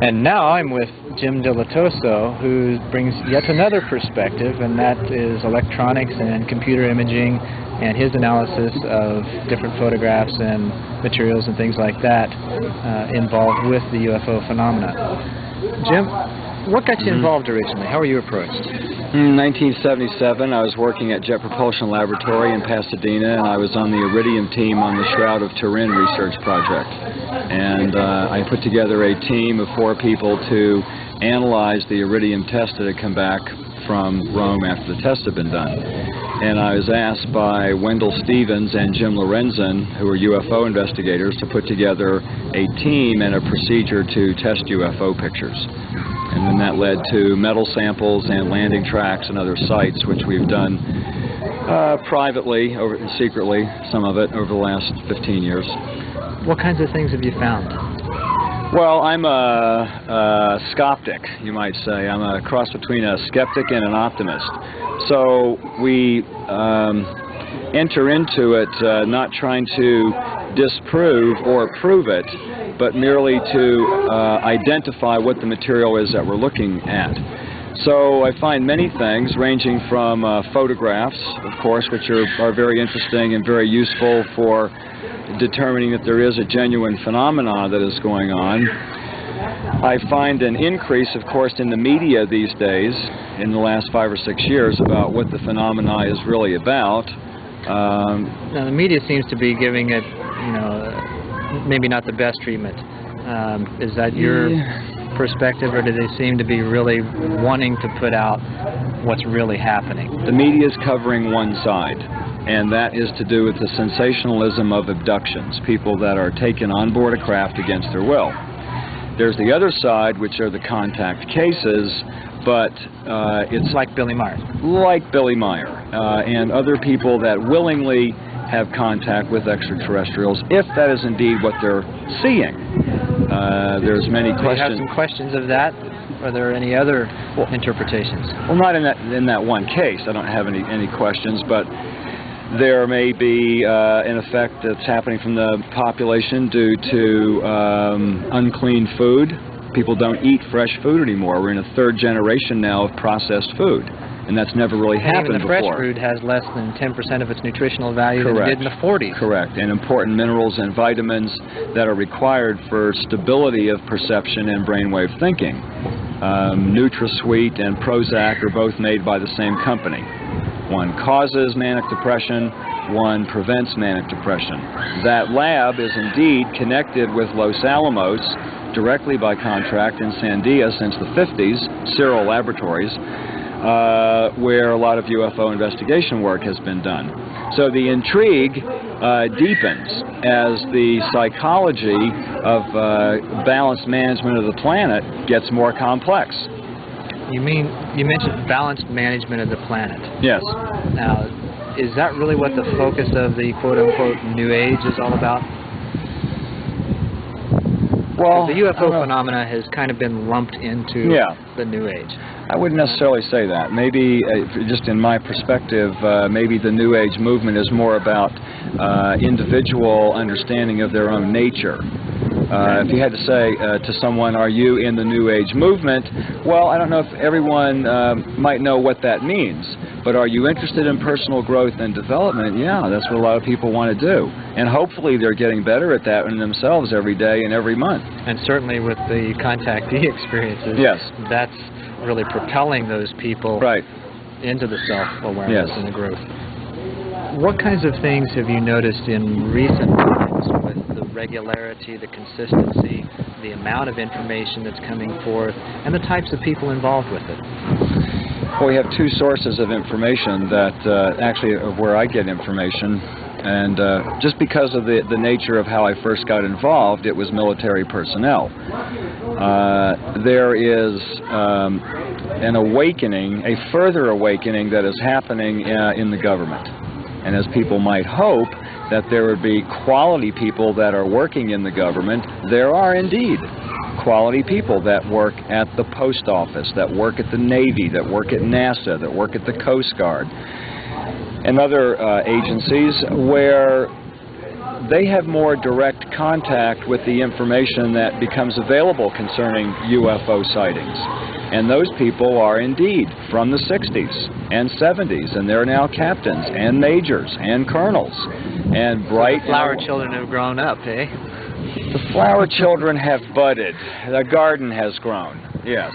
And now I'm with Jim Dilettoso, who brings yet another perspective, and that is electronics and computer imaging and his analysis of different photographs and materials and things like that involved with the UFO phenomena. Jim, what got you involved originally? How were you approached? In 1977, I was working at Jet Propulsion Laboratory in Pasadena, and I was on the Iridium team on the Shroud of Turin research project. And I put together a team of 4 people to analyze the Iridium test that had come back from Rome after the test had been done. And I was asked by Wendell Stevens and Jim Lorenzen, who are UFO investigators, to put together a team and a procedure to test UFO pictures. And then that led to metal samples and landing tracks and other sites, which we've done privately and secretly, some of it, over the last 15 years. What kinds of things have you found? Well, I'm a skeptic, you might say. I'm a cross between a skeptic and an optimist. So we enter into it not trying to disprove or prove it, but merely to identify what the material is that we're looking at. So I find many things, ranging from photographs, of course, which are very interesting and very useful for determining that there is a genuine phenomena that is going on. I find an increase, of course, in the media these days, in the last 5 or 6 years, about what the phenomena is really about. Now, the media seems to be giving it, you know, maybe not the best treatment. Is that your perspective, or do they seem to be really wanting to put out what's really happening? The media is covering one side, and that is to do with the sensationalism of abductions, people that are taken on board a craft against their will. There's the other side, which are the contact cases, but it's like Billy Meyer. Like Billy Meyer and other people that willingly have contact with extraterrestrials, if that is indeed what they're seeing. There's many questions. Do you have some questions of that? Are there any other interpretations? Well, not in that one case. I don't have any questions, but there may be an effect that's happening from the population due to unclean food. People don't eat fresh food anymore. We're in a 3rd generation now of processed food, and that's never really happened before. Even the fresh food has less than 10% of its nutritional value than it did in the 40s. Correct, and important minerals and vitamins that are required for stability of perception and brainwave thinking. NutraSweet and Prozac are both made by the same company. One causes manic depression, one prevents manic depression. That lab is indeed connected with Los Alamos, directly by contract, in Sandia since the 50s, Cyril Laboratories, where a lot of UFO investigation work has been done. So the intrigue deepens as the psychology of balanced management of the planet gets more complex. You mentioned balanced management of the planet. Yes. Now, is that really what the focus of the quote-unquote New Age is all about? Well, the UFO phenomena has kind of been lumped into the New Age. I wouldn't necessarily say that. Maybe, just in my perspective, maybe the New Age movement is more about individual understanding of their own nature. If you had to say to someone, are you in the New Age movement? Well, I don't know if everyone might know what that means, but are you interested in personal growth and development? Yeah, that's what a lot of people want to do. And hopefully they're getting better at that in themselves every day and every month. And certainly with the contactee experiences, that's really propelling those people into the self-awareness and the growth. What kinds of things have you noticed in recent times with the regularity, the consistency, the amount of information that's coming forth, and the types of people involved with it? Well, we have 2 sources of information that actually of where I get information. And just because of the nature of how I first got involved, it was military personnel. There is an awakening, a further awakening that is happening in the government. And as people might hope that there would be quality people that are working in the government, there are indeed quality people that work at the post office, that work at the Navy, that work at NASA, that work at the Coast Guard, and other agencies where they have more direct contact with the information that becomes available concerning UFO sightings. And those people are indeed from the 60s and 70s, and they're now captains and majors and colonels and bright. So the flower children have grown up, eh? The flower children have budded. The garden has grown, yes.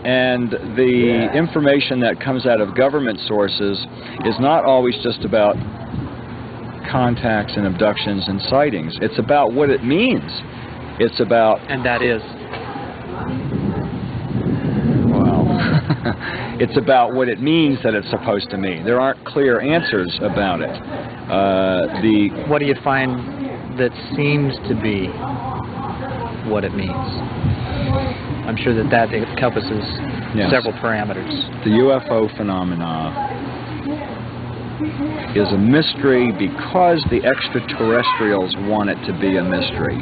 And the information that comes out of government sources is not always just about contacts and abductions and sightings. It's about what it means. It's about... And that is? Well, it's about what it means that it's supposed to mean. There aren't clear answers about it. What do you find that seems to be what it means? I'm sure that encompasses several parameters. The UFO phenomena is a mystery because the extraterrestrials want it to be a mystery.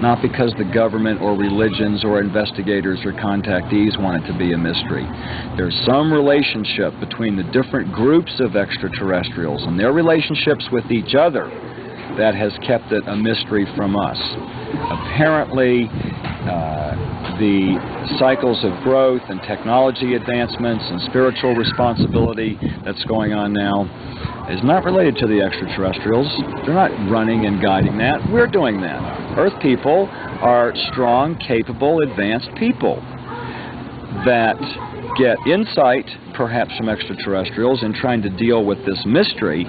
Not because the government or religions or investigators or contactees want it to be a mystery. There's some relationship between the different groups of extraterrestrials and their relationships with each other that has kept it a mystery from us. Apparently, the cycles of growth and technology advancements and spiritual responsibility that's going on now is not related to the extraterrestrials. They're not running and guiding that. We're doing that. Earth people are strong, capable, advanced people that get insight, perhaps from extraterrestrials, in trying to deal with this mystery.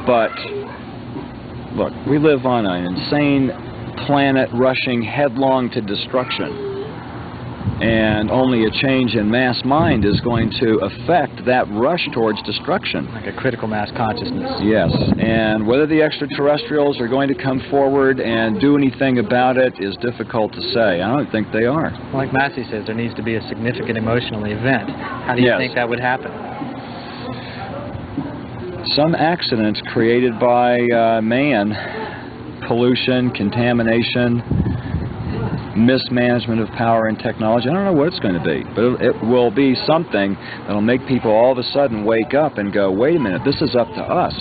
But look, we live on an insane planet rushing headlong to destruction. And only a change in mass mind is going to affect that rush towards destruction. Like a critical mass consciousness. Yes, and whether the extraterrestrials are going to come forward and do anything about it is difficult to say. I don't think they are. Well, like Massey says, there needs to be a significant emotional event. How do you think that would happen? Some accidents created by man, pollution, contamination, mismanagement of power and technology. I don't know what it's going to be, but it will be something that will make people all of a sudden wake up and go, wait a minute, this is up to us.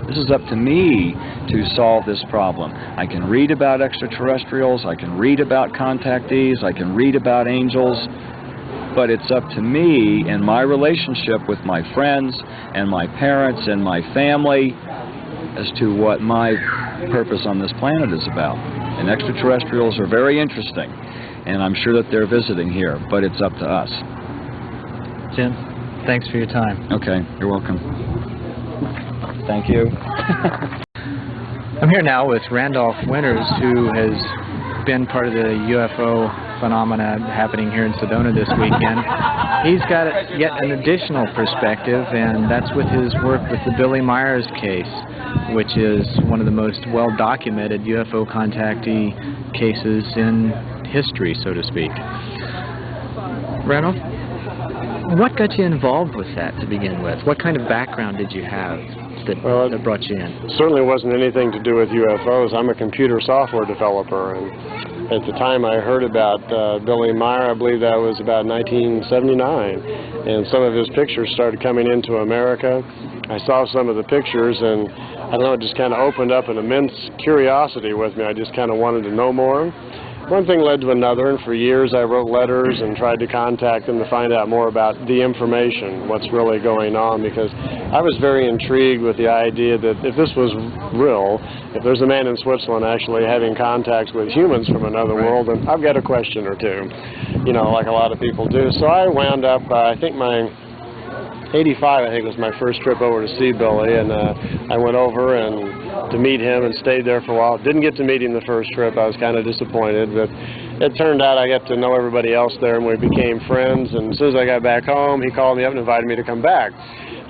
This is up to me to solve this problem. I can read about extraterrestrials, I can read about contactees, I can read about angels, but it's up to me and my relationship with my friends and my parents and my family as to what my purpose on this planet is about. And extraterrestrials are very interesting, and I'm sure that they're visiting here, but it's up to us. Jim, thanks for your time. Okay, you're welcome. Thank you. I'm here now with Randolph Winters, who has been part of the UFO phenomena happening here in Sedona this weekend. He's got yet an additional perspective, and that's with his work with the Billy Myers case, which is one of the most well-documented UFO contactee cases in history, so to speak. Randolph, what got you involved with that to begin with? What kind of background did you have that brought you in? It certainly wasn't anything to do with UFOs. I'm a computer software developer, and at the time I heard about Billy Meyer, I believe that was about 1979, and some of his pictures started coming into America. I saw some of the pictures, and I don't know, it just kind of opened up an immense curiosity with me. I just kind of wanted to know more. One thing led to another, and for years I wrote letters and tried to contact them to find out more about the information, what's really going on, because I was very intrigued with the idea that if this was real, if there's a man in Switzerland actually having contacts with humans from another world, then I've got a question or two, you know, like a lot of people do. So I wound up, I think my 85, I think, was my first trip over to see Billy, and I went over and to meet him and stayed there for a while. Didn't get to meet him the first trip. I was kind of disappointed, but it turned out I got to know everybody else there, and we became friends. And as soon as I got back home, he called me up and invited me to come back.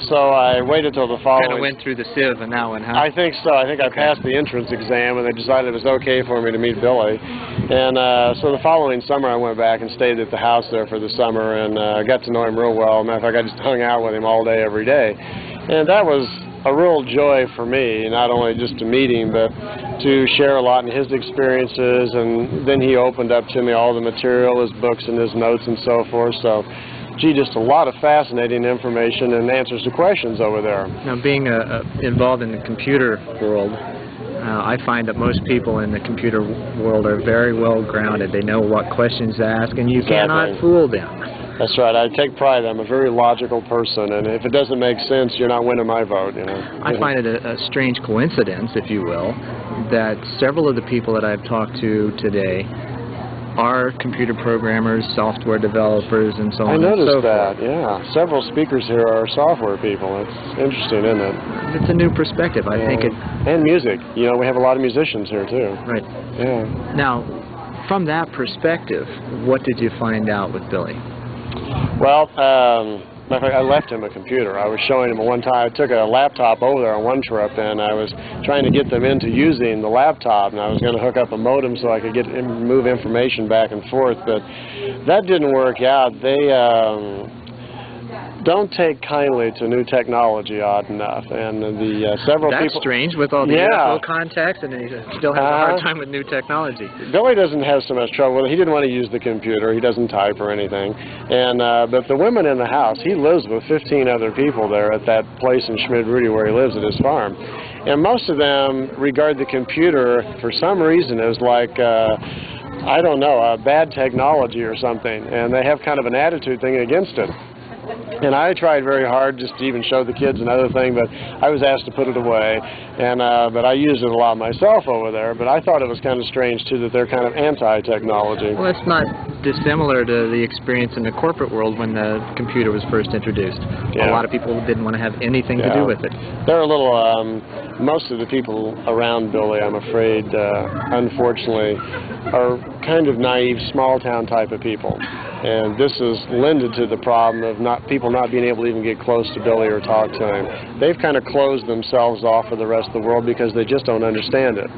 So I waited till the following... Kind of went through the sieve on that one, huh? I think so. I think I passed the entrance exam, and they decided it was okay for me to meet Billy. And so the following summer, I went back and stayed at the house there for the summer, and got to know him real well. Matter of fact, I just hung out with him all day, every day. And that was a real joy for me, not only just to meet him, but to share a lot in his experiences. And then he opened up to me all the material, his books and his notes and so forth. So gee, just a lot of fascinating information and answers to questions over there. Now, being involved in the computer world, I find that most people in the computer world are very well grounded. They know what questions to ask, and you cannot fool them. That's right. I take pride. I'm a very logical person, and if it doesn't make sense, you're not winning my vote. You know. I find it a strange coincidence, if you will, that several of the people that I've talked to today are computer programmers, software developers, and so on. I noticed and so that. forth. Yeah, several speakers here are software people. It's interesting, isn't it? It's a new perspective. I think it. And music. You know, we have a lot of musicians here too. Right. Yeah. Now, from that perspective, what did you find out with Billy? Well, matter of fact, I left him a computer. I was showing him one time. I took a laptop over there on one trip, and I was trying to get them into using the laptop, and I was going to hook up a modem so I could move information back and forth, but that didn't work out. They don't take kindly to new technology, odd enough, and the several people... That's strange, with all the UFO contacts, and he still has a hard time with new technology. Billy doesn't have so much trouble with it. He didn't want to use the computer. He doesn't type or anything. And but the women in the house, he lives with 15 other people there at that place in Schmid-Rudy where he lives at his farm. And most of them regard the computer, for some reason, as like... I don't know, bad technology or something, and they have kind of an attitude thing against it. And I tried very hard just to even show the kids another thing, but I was asked to put it away. And but I used it a lot myself over there. But I thought it was kind of strange too that they're kind of anti-technology. Well, it's not dissimilar to the experience in the corporate world when the computer was first introduced. A lot of people didn't want to have anything to do with it. They're a little. Most of the people around Billy, I'm afraid, unfortunately, are kind of naive, small-town type of people. And this has lended to the problem of people not being able to even get close to Billy or talk to him. They've kind of closed themselves off for the rest of the world because they just don't understand it.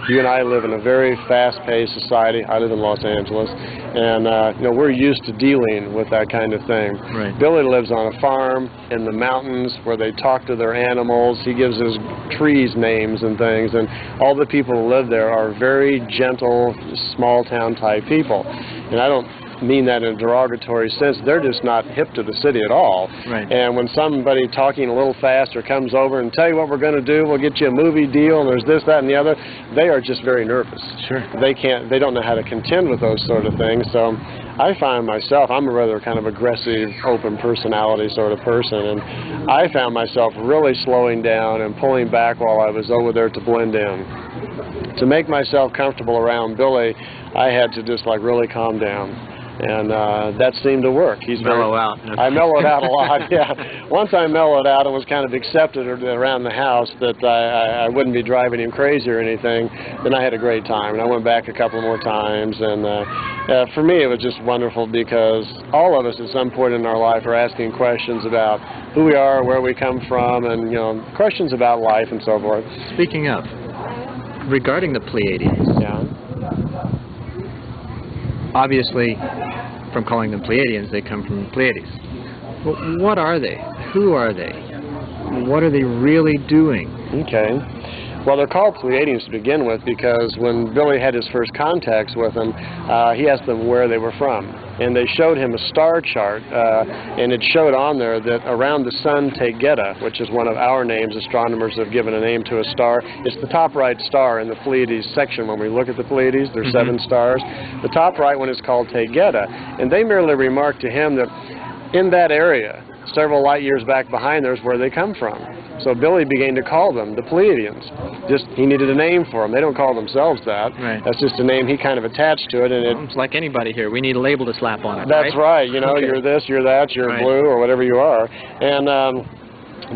You and I live in a very fast-paced society. I live in Los Angeles, and you know, we're used to dealing with that kind of thing. Right. Billy lives on a farm in the mountains where they talk to their animals. He gives his trees names and things, and all the people who live there are very gentle, small-town type people. And I don't mean that in a derogatory sense. They're just not hip to the city at all. Right. And when somebody talking a little faster comes over and tell you what we're going to do, we'll get you a movie deal, and there's this, that, and the other, they are just very nervous. Sure. They don't know how to contend with those sort of things. So I find myself, I'm a rather kind of aggressive, open personality sort of person, and I found myself really slowing down and pulling back while I was over there to blend in. To make myself comfortable around Billy, I had to just like really calm down. And that seemed to work. Mellow out. I mellowed out a lot, yeah. Once I mellowed out and was kind of accepted around the house that I wouldn't be driving him crazy or anything, then I had a great time. And I went back a couple more times. And for me, it was just wonderful because all of us at some point in our life are asking questions about who we are, where we come from, and, you know, questions about life and so forth. Speaking of, regarding the Pleiadians, obviously, from calling them Pleiadians, they come from Pleiades. But what are they? Who are they? What are they really doing? Okay. Well, they're called Pleiadians to begin with because when Billy had his first contacts with them, he asked them where they were from. And they showed him a star chart, and it showed on there that around the sun Tegeta, which is one of our names, astronomers have given a name to a star. It's the top right star in the Pleiades section. When we look at the Pleiades, there's 7 stars. The top right one is called Tegeta, and they merely remarked to him that in that area, several light years back behind there is where they come from. So Billy began to call them the Pleiadians. Just, he needed a name for them. They don't call themselves that. Right. That's just a name he kind of attached to it. And it's like anybody here. We need a label to slap on it. That's right. You know, you're this, you're that, you're blue, or whatever you are. And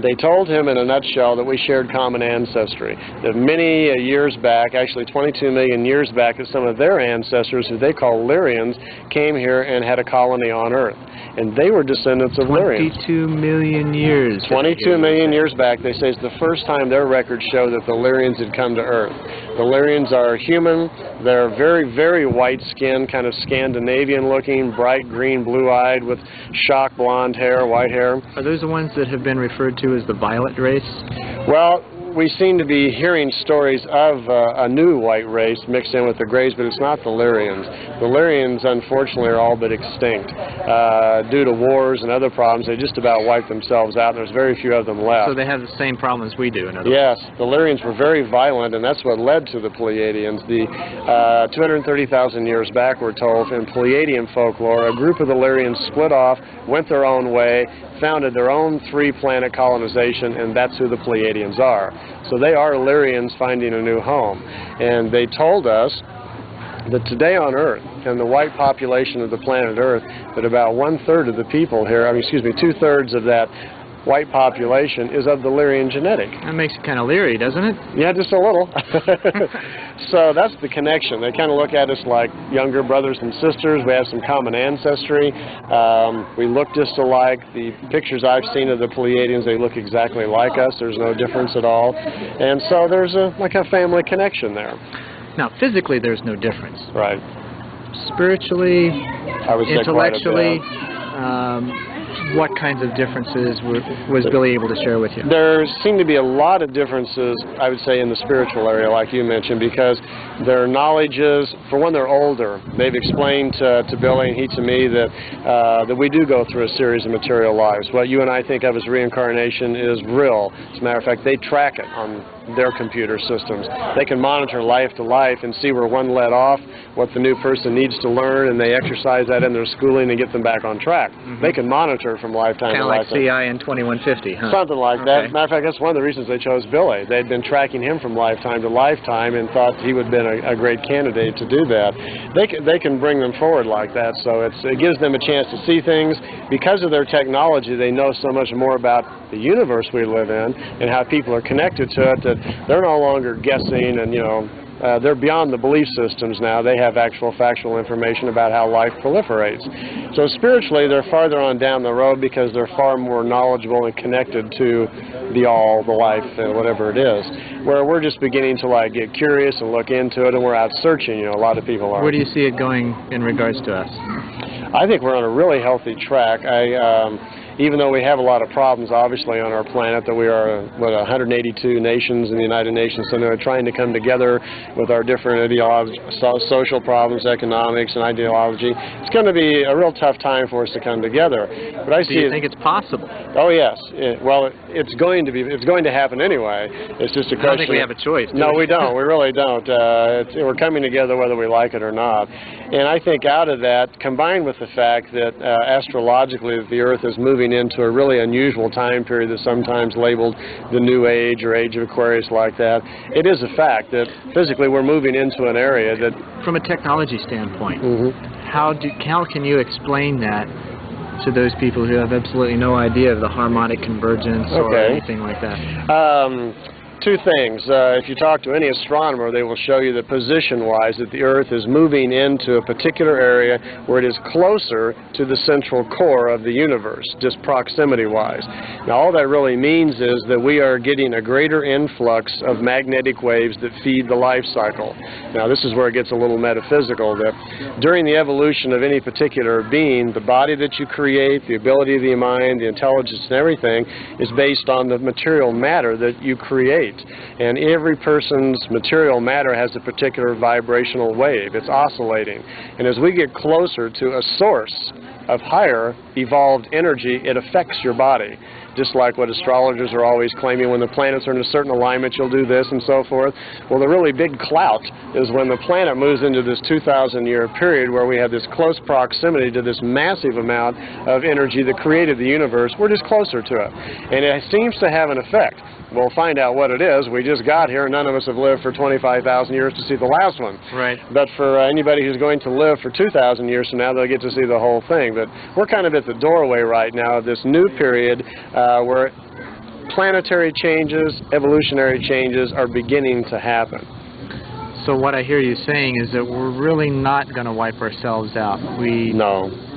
they told him in a nutshell that we shared common ancestry. That many years back, actually 22 million years back, that some of their ancestors, who they call Lyrians, came here and had a colony on Earth. And they were descendants of Lyrians. 22 million years. 22 million years back, they say it's the first time their records show that the Lyrians had come to Earth. The Lyrians are human. They're very, very white skinned, kind of Scandinavian looking, bright green, blue-eyed, with shock blonde hair, white hair. Are those the ones that have been referred to as the violet race? Well, we seem to be hearing stories of a new white race mixed in with the Greys, but it's not the Lyrians. The Lyrians, unfortunately, are all but extinct. Due to wars and other problems, they just about wiped themselves out, and there's very few of them left. So they have the same problems we do, in other words. Yes, the Lyrians were very violent, and that's what led to the Pleiadians. The 230,000 years back, we're told, in Pleiadian folklore, a group of the Lyrians split off, went their own way, founded their own three-planet colonization, and that's who the Pleiadians are. So they are Lyrians finding a new home. And they told us that today on Earth, and the white population of the planet Earth, that about 1/3 of the people here, 2/3 of that white population is of the Lyrian genetic. That makes you kind of leery, doesn't it? Yeah, just a little. So that's the connection. They kind of look at us like younger brothers and sisters. We have some common ancestry. We look just alike. The pictures I've seen of the Pleiadians, they look exactly like us. There's no difference at all. And so there's like a family connection there. Now, physically, there's no difference. Right. Spiritually, I would say intellectually, what kinds of differences was Billy able to share with you? There seem to be a lot of differences, I would say, in the spiritual area, like you mentioned, because their knowledge is, for one, they're older. They've explained to Billy and he to me that we do go through a series of material lives. What you and I think of as reincarnation is real. As a matter of fact, they track it on their computer systems. They can monitor life to life and see where one let off, what the new person needs to learn, and they exercise that in their schooling and get them back on track. They can monitor from lifetime to lifetime. Kind of like CI in 2150, huh? Something like that. As a matter of fact, that's one of the reasons they chose Billy. They'd been tracking him from lifetime to lifetime and thought he would have been a great candidate to do that. They can bring them forward like that, so it gives them a chance to see things. Because of their technology, they know so much more about the universe we live in and how people are connected to it that they're no longer guessing and, they're beyond the belief systems now. They have actual factual information about how life proliferates. So spiritually, they're farther on down the road because they're far more knowledgeable and connected to the all, the life, whatever it is. Where we're just beginning to get curious and look into it, and we're out searching. A lot of people are. Where do you see it going in regards to us? I think we're on a really healthy track. Even though we have a lot of problems, obviously, on our planet, that we are, 182 nations in the United Nations, so they're trying to come together with our different social problems, economics, and ideology. It's going to be a real tough time for us to come together. But I see. Do you think it's possible? Oh, yes. It's going to happen anyway. It's just a question. I don't think we have a choice. No, we don't. We really don't. We're coming together whether we like it or not. And I think out of that, combined with the fact that astrologically the Earth is moving into a really unusual time period that's sometimes labeled the New Age or Age of Aquarius like that, it is a fact that physically we're moving into an area that... From a technology standpoint, how can you explain that to those people who have absolutely no idea of the harmonic convergence or anything like that? Two things. If you talk to any astronomer, they will show you that position-wise that the Earth is moving into a particular area where it is closer to the central core of the universe, just proximity-wise. Now, all that really means is that we are getting a greater influx of magnetic waves that feed the life cycle. Now, this is where it gets a little metaphysical, that during the evolution of any particular being, the body that you create, the ability of the mind, the intelligence and everything is based on the material matter that you create. And every person's material matter has a particular vibrational wave. It's oscillating. And as we get closer to a source of higher evolved energy, it affects your body. Just like what astrologers are always claiming, when the planets are in a certain alignment, you'll do this and so forth. Well, the really big clout is when the planet moves into this 2,000-year period where we have this close proximity to this massive amount of energy that created the universe. We're just closer to it. And it seems to have an effect. We'll find out what it is. We just got here. None of us have lived for 25,000 years to see the last one. Right. But for anybody who's going to live for 2,000 years from now, they'll get to see the whole thing. But we're kind of at the doorway right now of this new period where planetary changes, evolutionary changes are beginning to happen. So what I hear you saying is that we're really not going to wipe ourselves out. We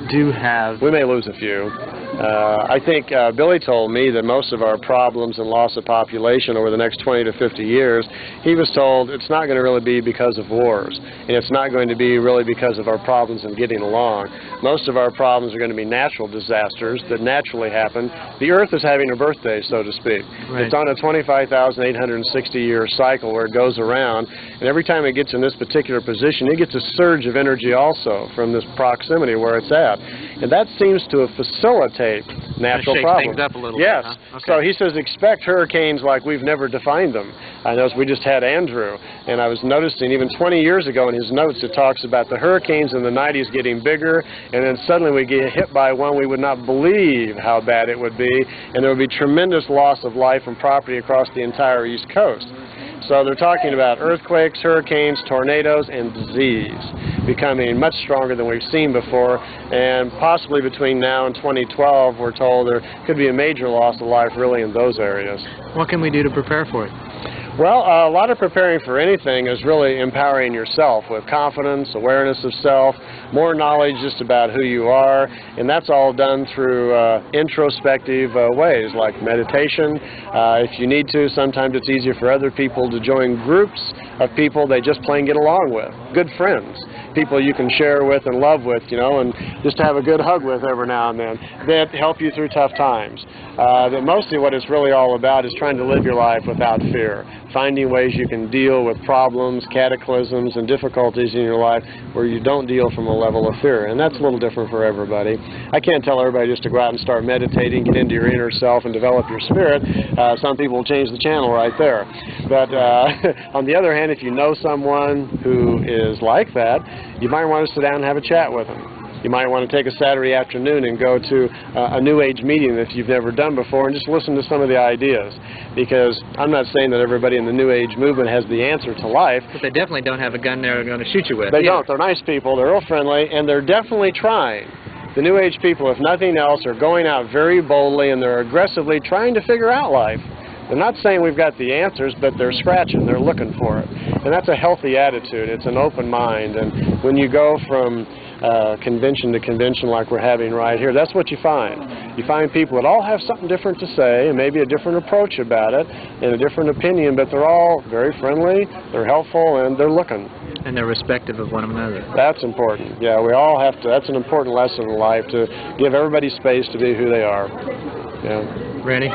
do have... We may lose a few. I think Billy told me that most of our problems and loss of population over the next 20 to 50 years, he was told it's not going to really be because of wars, and it's not going to be really because of our problems in getting along. Most of our problems are going to be natural disasters that naturally happen. The Earth is having a birthday, so to speak. Right. It's on a 25,860-year cycle where it goes around, and every time it gets in this particular position, it gets a surge of energy also from this proximity where it's at. And that seems to facilitate natural problems. Things up a little yes. bit, huh? Okay. So he says expect hurricanes like we've never defined them. I know we just had Andrew, and I was noticing even 20 years ago in his notes it talks about the hurricanes in the 90s getting bigger, and then suddenly we get hit by one we would not believe how bad it would be, and there would be tremendous loss of life and property across the entire East Coast. So they're talking about earthquakes, hurricanes, tornadoes, and disease becoming much stronger than we've seen before, and possibly between now and 2012, we're told there could be a major loss of life really in those areas. What can we do to prepare for it? Well, a lot of preparing for anything is really empowering yourself with confidence, awareness of self, more knowledge just about who you are, and that's all done through introspective ways like meditation. If you need to, sometimes it's easier for other people to join groups of people they just plain get along with, good friends, people you can share with and love with, you know, and just have a good hug with every now and then that help you through tough times. That mostly what it's really all about is trying to live your life without fear, finding ways you can deal with problems, cataclysms, and difficulties in your life where you don't deal from a level of fear, and that's a little different for everybody. I can't tell everybody just to go out and start meditating, get into your inner self, and develop your spirit. Some people will change the channel right there. But on the other hand, if you know someone who is like that, you might want to sit down and have a chat with them. You might want to take a Saturday afternoon and go to a New Age meeting that you've never done before and just listen to some of the ideas. Because I'm not saying that everybody in the New Age movement has the answer to life. But they definitely don't have a gun they're going to shoot you with. They don't. They're nice people. They're real friendly, and they're definitely trying. The New Age people, if nothing else, are going out very boldly and they're aggressively trying to figure out life. They're not saying we've got the answers, but they're scratching. They're looking for it. And that's a healthy attitude. It's an open mind. And when you go from convention to convention like we're having right here, that's what you find. You find people that all have something different to say and maybe a different approach about it and a different opinion, but they're all very friendly, they're helpful, and they're looking. And they're respectful of one another. That's important. Yeah, we all have to. That's an important lesson in life, to give everybody space to be who they are. Yeah. Randy?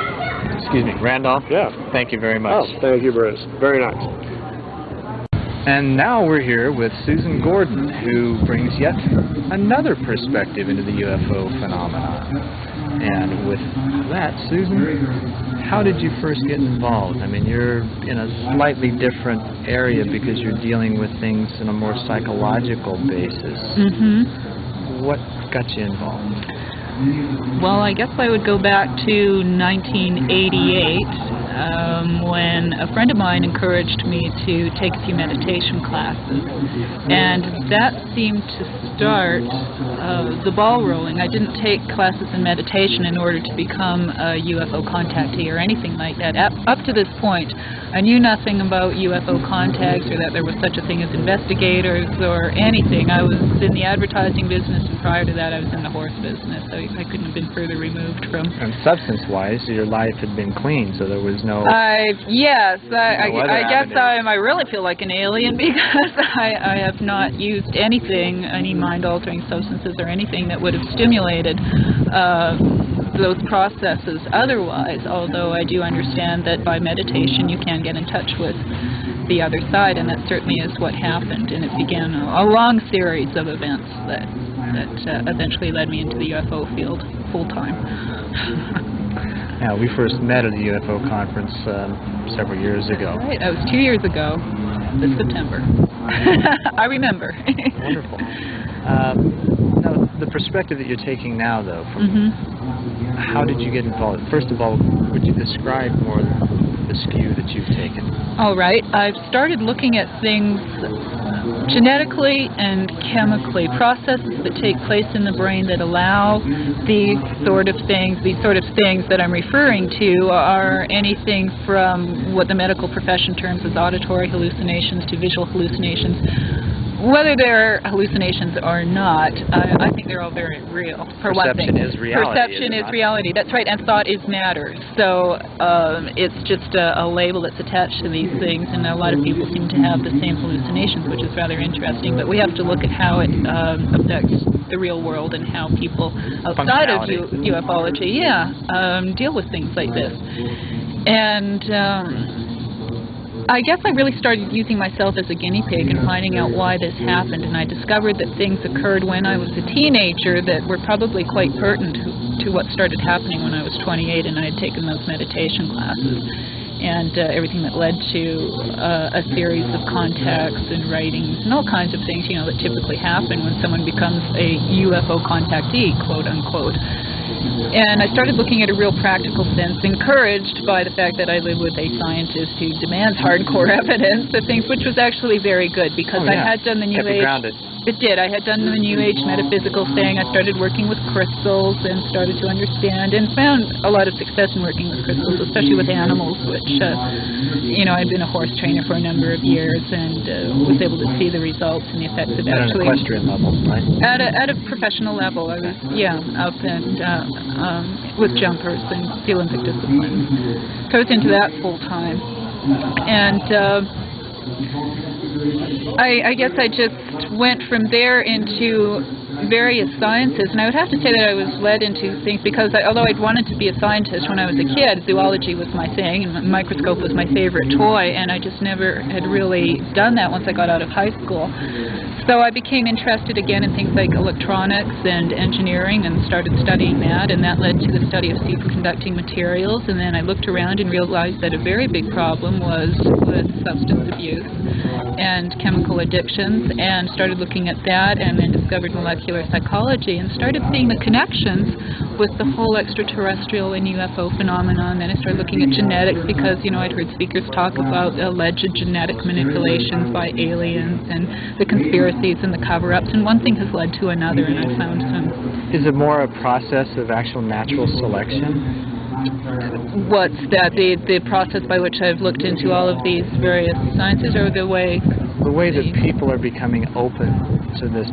Excuse me, Randolph? Yeah. Thank you very much. Oh, thank you, Bruce. Very nice. And now we're here with Susan Gordon, who brings yet another perspective into the UFO phenomenon. And with that, Susan, how did you first get involved? I mean, you're in a slightly different area because you're dealing with things in a more psychological basis. Mm-hmm. What got you involved? Well, I guess I would go back to 1988 when a friend of mine encouraged me to take a few meditation classes, and that seemed to start the ball rolling. I didn't take classes in meditation in order to become a UFO contactee or anything like that. Up to this point, I knew nothing about UFO contacts or that there was such a thing as investigators or anything. I was in the advertising business, and prior to that I was in the horse business, so I couldn't have been further removed from... And substance-wise, your life had been clean, so there was no... Yes, I guess I really feel like an alien because I have not used anything, any mind-altering substances or anything that would have stimulated those processes otherwise, although I do understand that by meditation you can get in touch with the other side, and that certainly is what happened, and it began a long series of events that eventually led me into the UFO field full-time. Now, we first met at the UFO conference several years ago. Right, that was 2 years ago, this September. I remember. Wonderful. Now, the perspective that you're taking now, though, how did you get involved? First of all, would you describe more the skew that you've taken? All right. I've started looking at things genetically and chemically, processes that take place in the brain that allow these sort of things that I'm referring to are anything from what the medical profession terms as auditory hallucinations to visual hallucinations. Whether they're hallucinations or not, I think they're all very real, for one thing. Perception is reality. Perception is reality, that's right, and thought is matter. So it's just a label that's attached to these things, and a lot of people seem to have the same hallucinations, which is rather interesting. But we have to look at how it affects the real world and how people outside of ufology, deal with things like this. And I guess I really started using myself as a guinea pig and finding out why this happened, and I discovered that things occurred when I was a teenager that were probably quite pertinent to what started happening when I was 28 and I had taken those meditation classes, and everything that led to a series of contacts and writings and all kinds of things, you know, that typically happen when someone becomes a UFO contactee, quote unquote. And I started looking at a real practical sense, encouraged by the fact that I live with a scientist who demands hardcore evidence of things, which was actually very good, because I had done the New Age. Grounded. It did. I had done the New Age metaphysical thing. I started working with crystals and started to understand and found a lot of success in working with crystals, especially with animals, which, you know, I'd been a horse trainer for a number of years and was able to see the results and the effects of actually... At an equestrian level, right? At a professional level. I was, up and with jumpers and the Olympic disciplines. So I was into that full time. And I guess I just went from there into various sciences, and I would have to say that I was led into things because although I'd wanted to be a scientist when I was a kid, zoology was my thing, and the microscope was my favorite toy, and I just never had really done that once I got out of high school. So I became interested again in things like electronics and engineering and started studying that, and that led to the study of superconducting materials, and then I looked around and realized that a very big problem was with substance abuse and chemical addictions, and started looking at that, and then discovered molecular psychology and started seeing the connections with the whole extraterrestrial and UFO phenomenon. Then I started looking at genetics because, you know, I'd heard speakers talk about alleged genetic manipulations by aliens and the conspiracies and the cover-ups, and one thing has led to another, and I found some... Is it more a process of actual natural selection? What's that? The process by which I've looked into all of these various sciences, or the way... The way that people are becoming open to these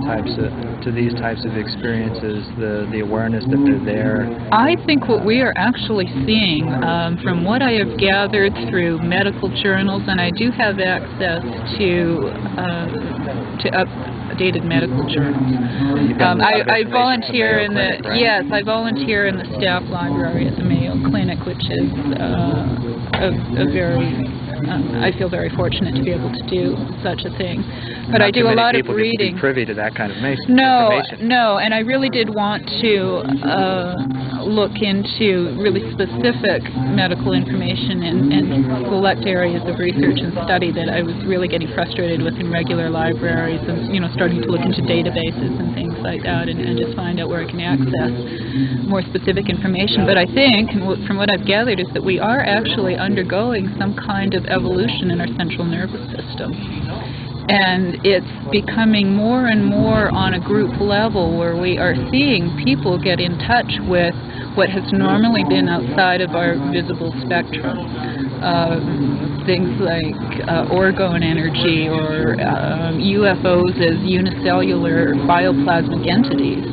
types of experiences, the awareness that they're there. I think what we are actually seeing, from what I have gathered through medical journals, and I do have access to updated medical journals. I volunteer in the I volunteer in the staff library at the Mayo Clinic, which is a very I feel very fortunate to be able to do such a thing. But I do a lot of reading. Not privy to that kind of information. No, and I really did want to look into really specific medical information and select areas of research and study that I was really getting frustrated with in regular libraries, and, you know, starting to look into databases and things like that, and just find out where I can access more specific information. But I think, from what I've gathered, is that we are actually undergoing some kind of evolution in our central nervous system. And it's becoming more and more on a group level, where we are seeing people get in touch with what has normally been outside of our visible spectrum. Things like orgone energy, or UFOs as unicellular bioplasmic entities,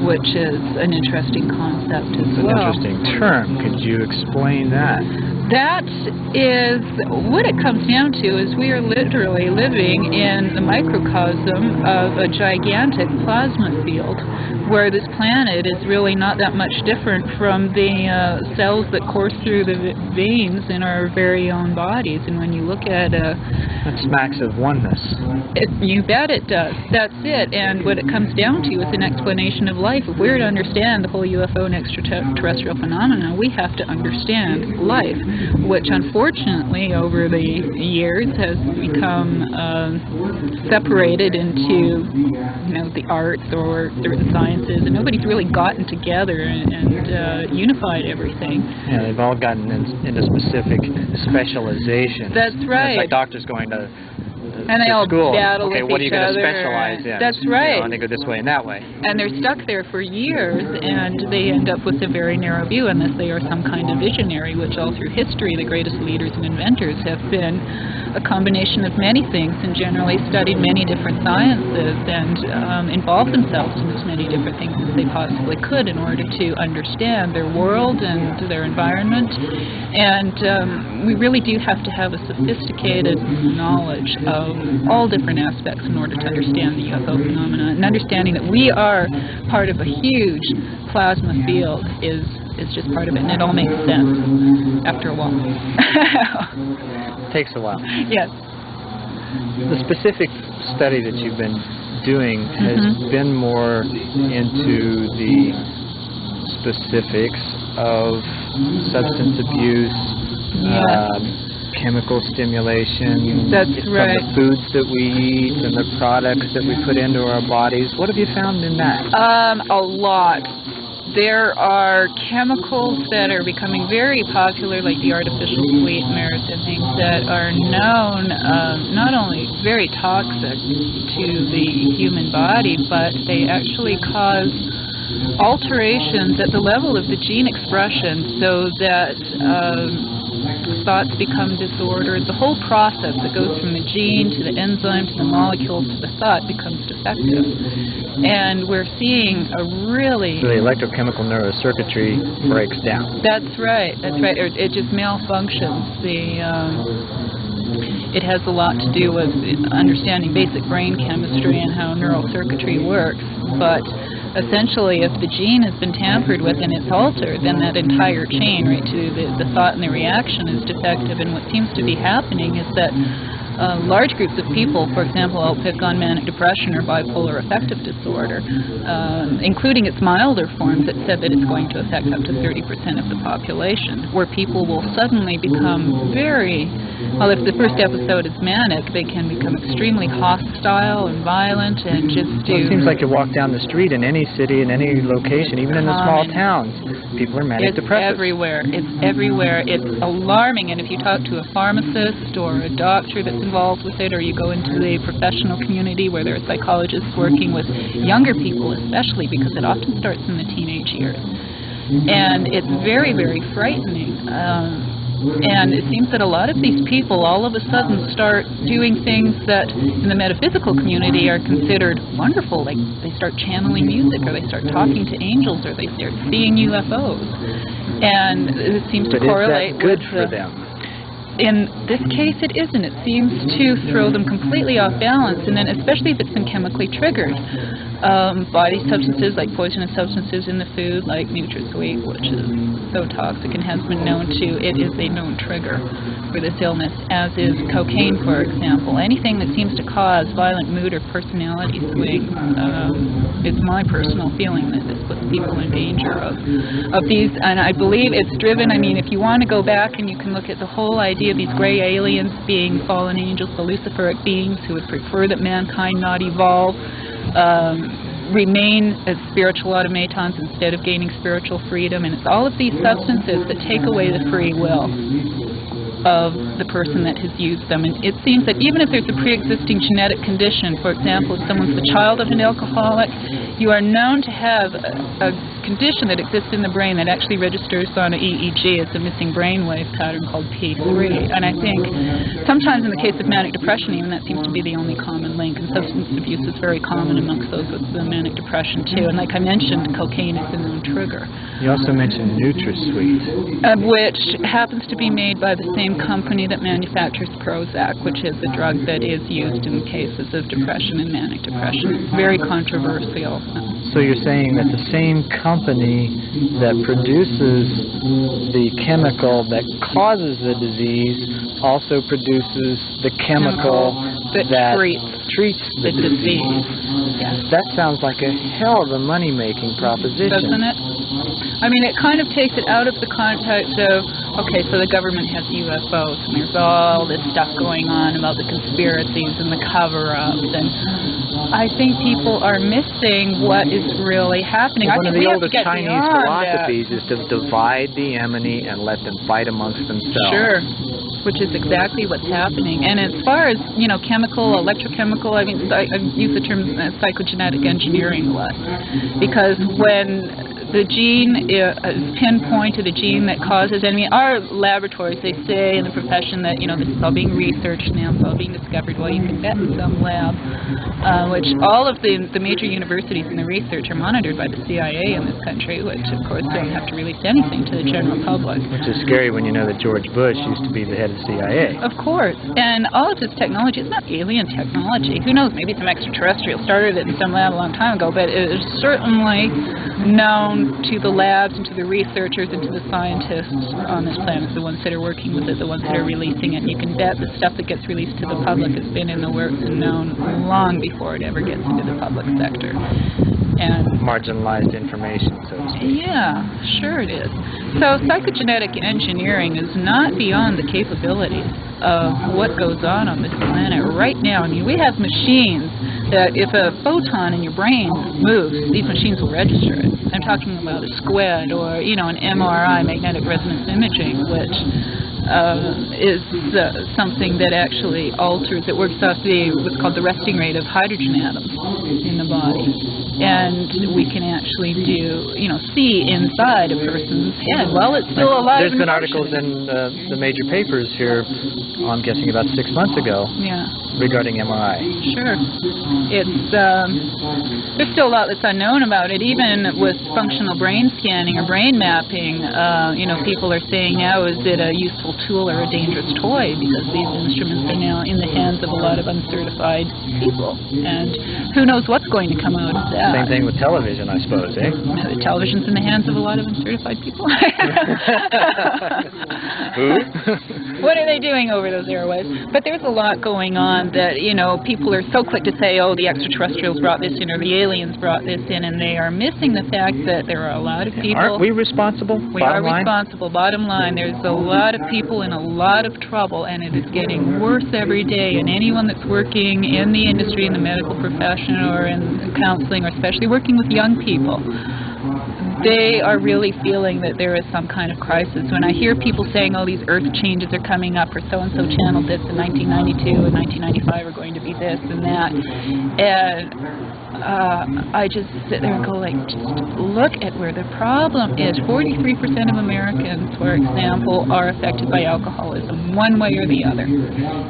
which is an interesting concept as well. An interesting term. Could you explain that? That is, what it comes down to is we are literally living in the microcosm of a gigantic plasma field, where this planet is really not that much different from the cells that course through the veins in our very own bodies. And when you look at that smacks of oneness. You bet it does. That's it. And what it comes down to is an explanation of life. If we're to understand the whole UFO and extraterrestrial phenomena, we have to understand life, which unfortunately over the years has become separated into, you know, the arts or certain sciences, and nobody's really gotten together and unified everything. Yeah, they've all gotten into specific specializations. That's right. It's like doctors going to and they all school. battle okay, with what are you each going to other. specialize in? That's right. You know, and they go this way and that way. And they're stuck there for years, and they end up with a very narrow view unless they are some kind of visionary, which all through history the greatest leaders and inventors have been a combination of many things and generally studied many different sciences and involved themselves in as many different things as they possibly could in order to understand their world and their environment. And we really do have to have a sophisticated knowledge of all different aspects in order to understand the UFO phenomena. And understanding that we are part of a huge plasma field is just part of it, and it all makes sense after a while. Takes a while. Yes. The specific study that you've been doing has been more into the specifics of substance abuse, chemical stimulation, That's from right. the foods that we eat and the products that we put into our bodies. What have you found in that? A lot. There are chemicals that are becoming very popular, like the artificial sweeteners and things that are known not only very toxic to the human body, but they actually cause alterations at the level of the gene expression so that thoughts become disordered. The whole process that goes from the gene to the enzyme to the molecule to the thought becomes defective. And we're seeing a really... So the electrochemical neurocircuitry breaks down. That's right. That's right. It just malfunctions. It has a lot to do with understanding basic brain chemistry and how neural circuitry works. But essentially, if the gene has been tampered with and it's altered, then that entire chain, right, to the thought and the reaction is defective. And what seems to be happening is that large groups of people, for example, I'll pick on manic depression or bipolar affective disorder, including its milder forms, it said that it's going to affect up to 30% of the population, where people will suddenly become very, well, if the first episode is manic, they can become extremely hostile and violent and just do... Well, it seems like you walk down the street in any city, in any location, even in the small towns, people are manic depressive. It's everywhere. It's everywhere. It's alarming. And if you talk to a pharmacist or a doctor that's involved with it, or you go into the professional community where there are psychologists working with younger people especially, because it often starts in the teenage years. And it's very, very frightening. And it seems that a lot of these people all of a sudden start doing things that in the metaphysical community are considered wonderful, like they start channeling music, or they start talking to angels, or they start seeing UFOs. And it seems to correlate with... But is that good for them? In this case, it isn't. It seems to throw them completely off balance, and then especially if it's been chemically triggered. Body substances like poisonous substances in the food, like NutraSweet, which is so toxic and has been known to, it is a known trigger for this illness, as is cocaine, for example. Anything that seems to cause violent mood or personality swings, it's my personal feeling that this puts people in danger of these. And I believe it's driven, I mean, if you want to go back and you can look at the whole idea of these gray aliens being fallen angels, the Luciferic beings who would prefer that mankind not evolve, remain as spiritual automatons instead of gaining spiritual freedom. And it's all of these substances that take away the free will of the person that has used them. And it seems that even if there's a pre-existing genetic condition, for example, if someone's the child of an alcoholic, you are known to have a condition that exists in the brain that actually registers on an EEG as a missing brainwave pattern called P3. And I think sometimes in the case of manic depression, even that seems to be the only common link. And substance abuse is very common amongst those with the manic depression too. And like I mentioned, cocaine is a known trigger. You also mentioned NutraSweet, which happens to be made by the same company that manufactures Prozac, which is a drug that is used in cases of depression and manic depression. It's very controversial. So you're saying that the same company that produces the chemical that causes the disease also produces the chemical that treats the disease. Yes. That sounds like a hell of a money-making proposition. Doesn't it? I mean, it kind of takes it out of the context of, okay, so the government has UFOs, and there's all this stuff going on about the conspiracies and the cover-ups, and I think people are missing what is really happening. Well, one of the oldest Chinese philosophies is to divide the enemy and let them fight amongst themselves. Sure. Which is exactly what's happening. And as far as, you know, chemical, electrochemical, I mean, I use the term psychogenetic engineering a lot. Because when the gene is pinpointed, the gene that causes, I mean, our laboratories, they say in the profession that, you know, this is all being researched now, it's all being discovered. Well, you can bet in some lab, which all of the major universities in the research are monitored by the CIA in this country, which, of course, don't have to release anything to the general public. Which is scary when you know that George Bush used to be the head of CIA. Of course. And all of this technology is not alien technology. Who knows, maybe some extraterrestrial started it in some lab a long time ago, but it is certainly known to the labs and to the researchers and to the scientists on this planet, the ones that are working with it, the ones that are releasing it. You can bet the stuff that gets released to the public has been in the works and known long before it ever gets into the public sector. And marginalized information, so to speak. Yeah, sure it is. So psychogenetic engineering is not beyond the capabilities of what goes on this planet right now. I mean, we have machines that if a photon in your brain moves, these machines will register it. I'm talking about a SQUID or, you know, an MRI, magnetic resonance imaging, which is something that actually alters, it works off what's called the resting rate of hydrogen atoms in the body. And we can actually see inside a person's head. Well, it's still a lot of There's been articles in the major papers here, I'm guessing about 6 months ago, regarding MRI. Sure. It's, there's still a lot that's unknown about it. Even with functional brain scanning or brain mapping, people are saying now, is it a useful tool or a dangerous toy? Because these instruments are now in the hands of a lot of uncertified people. And who knows what's going to come out of that. Same thing with television, I suppose, eh? The television's in the hands of a lot of uncertified people. Who? What are they doing over those airwaves? But there's a lot going on that, people are so quick to say, oh, the extraterrestrials brought this in or the aliens brought this in, and they are missing the fact that there are a lot of people. Aren't we responsible? We are responsible. Bottom line, there's a lot of people in a lot of trouble, and it is getting worse every day. And anyone that's working in the industry, in the medical profession, or in counseling, or especially working with young people, they are really feeling that there is some kind of crisis. When I hear people saying, oh, these earth changes are coming up, or so-and-so channel this in 1992 and 1995 are going to be this and that, and I just sit there and go, like, just look at where the problem is. 43% of Americans, for example, are affected by alcoholism, one way or the other.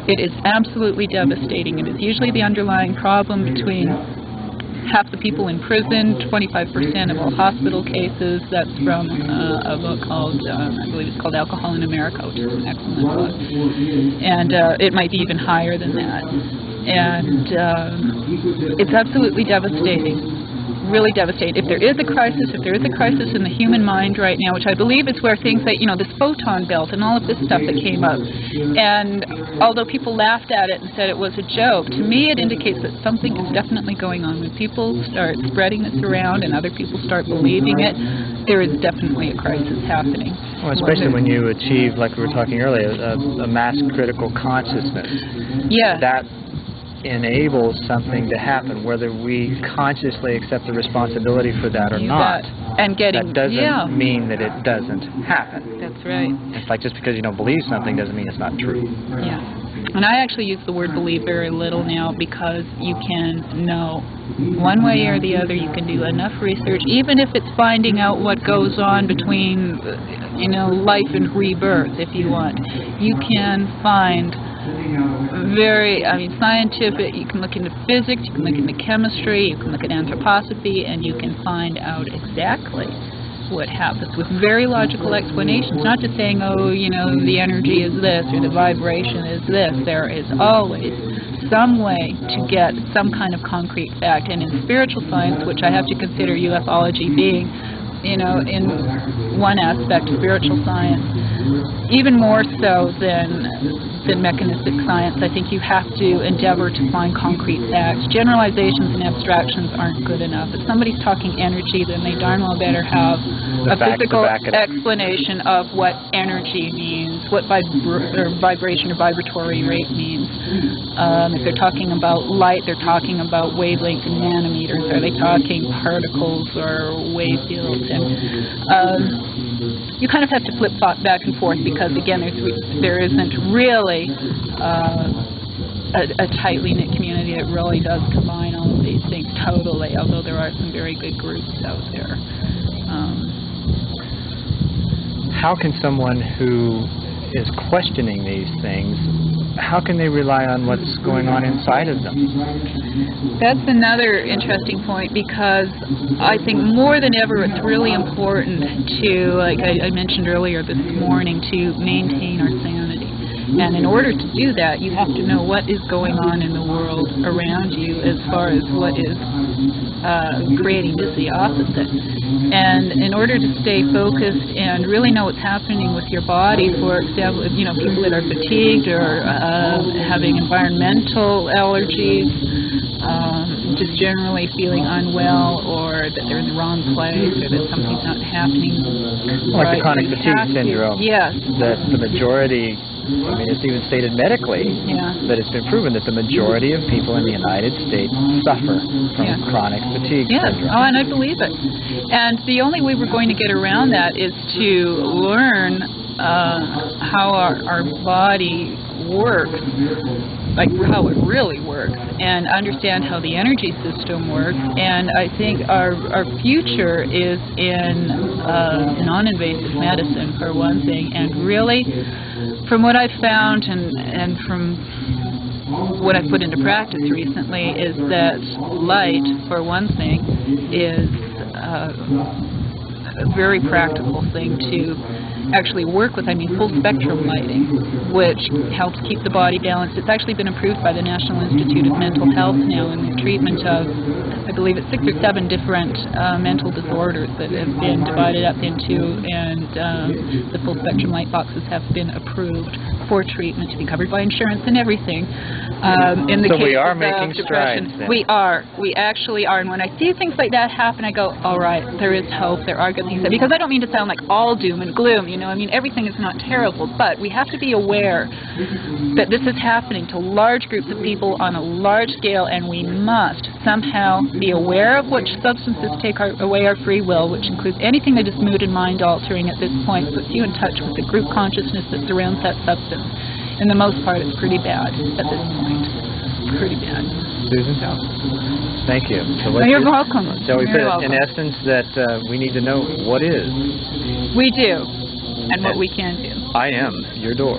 It is absolutely devastating. It is usually the underlying problem between half the people in prison, 25% of all hospital cases. That's from a book called, I believe it's called Alcohol in America, which is an excellent book. And it might be even higher than that. And it's absolutely devastating. Really devastating. If there is a crisis, in the human mind right now, which I believe is where things like, this photon belt and all of this stuff that came up, and although people laughed at it and said it was a joke, to me it indicates that something is definitely going on. When people start spreading this around and other people start believing it, there is definitely a crisis happening. Well, especially when you achieve, like we were talking earlier, a mass critical consciousness. Yes. That enables something to happen, whether we consciously accept the responsibility for that or not. And that doesn't mean that it doesn't happen. That's right. It's like just because you don't believe something doesn't mean it's not true. Yeah. And I actually use the word believe very little now, because you can know one way or the other. You can do enough research, even if it's finding out what goes on between, life and rebirth, if you want. You can find scientific, you can look into physics, you can look into chemistry, you can look at anthroposophy, and you can find out exactly what happens with very logical explanations, not just saying, oh, the energy is this or the vibration is this. There is always some way to get some kind of concrete fact. And in spiritual science, which I have to consider ufology being, in one aspect, spiritual science, even more so than mechanistic science, I think you have to endeavor to find concrete facts. Generalizations and abstractions aren't good enough. If somebody's talking energy, then they darn well better have a physical explanation of what energy means, what vibration or vibratory rate means. If they're talking about light, they're talking about wavelengths and nanometers. Are they talking particles or wave fields? And you kind of have to flip-flop back and forth, because, again, there isn't really a tightly knit community that really does combine all of these things totally, although there are some very good groups out there. How can someone who is questioning these things, how can they rely on what's going on inside of them? That's another interesting point, because I think more than ever it's really important to, like I mentioned earlier this morning, to maintain our sanity. And in order to do that, you have to know what is going on in the world around you as far as what is creating just the opposite. And in order to stay focused and really know what's happening with your body, for example, you know, people that are fatigued or having environmental allergies, just generally feeling unwell, or that they're in the wrong place, or that something's not happening. Like the chronic fatigue syndrome. Yes. That the majority, I mean, it's even stated medically that it's been proven that the majority of people in the United States suffer from chronic fatigue syndrome. Oh, and I believe it. And the only way we're going to get around that is to learn how our body works, like how it really works, and understand how the energy system works. And I think our future is in non-invasive medicine, for one thing. And really, from what I've found and from what I've put into practice recently, is that light, for one thing, is a very practical thing to actually work with. I mean, full spectrum lighting, which helps keep the body balanced. It's actually been approved by the National Institute of Mental Health now in the treatment of, I believe it's 6 or 7 different mental disorders that have been divided up into, and the full spectrum light boxes have been approved for treatment to be covered by insurance and everything. In the so case we are of making depression, strides then. we are. We actually are. And when I see things like that happen, I go, all right, there is hope. There are good things. Because I don't mean to sound like all doom and gloom, you know. I mean, everything is not terrible, but we have to be aware that this is happening to large groups of people on a large scale, and we must somehow be aware of which substances take away our free will, which includes anything that is mood and mind altering at this point, puts you in touch with the group consciousness that surrounds that substance. And the most part, it's pretty bad at this point. Pretty bad. Susan? Thank you. So you're welcome. So we said, in essence, that we need to know what is. We do, and what we can do. I am your door.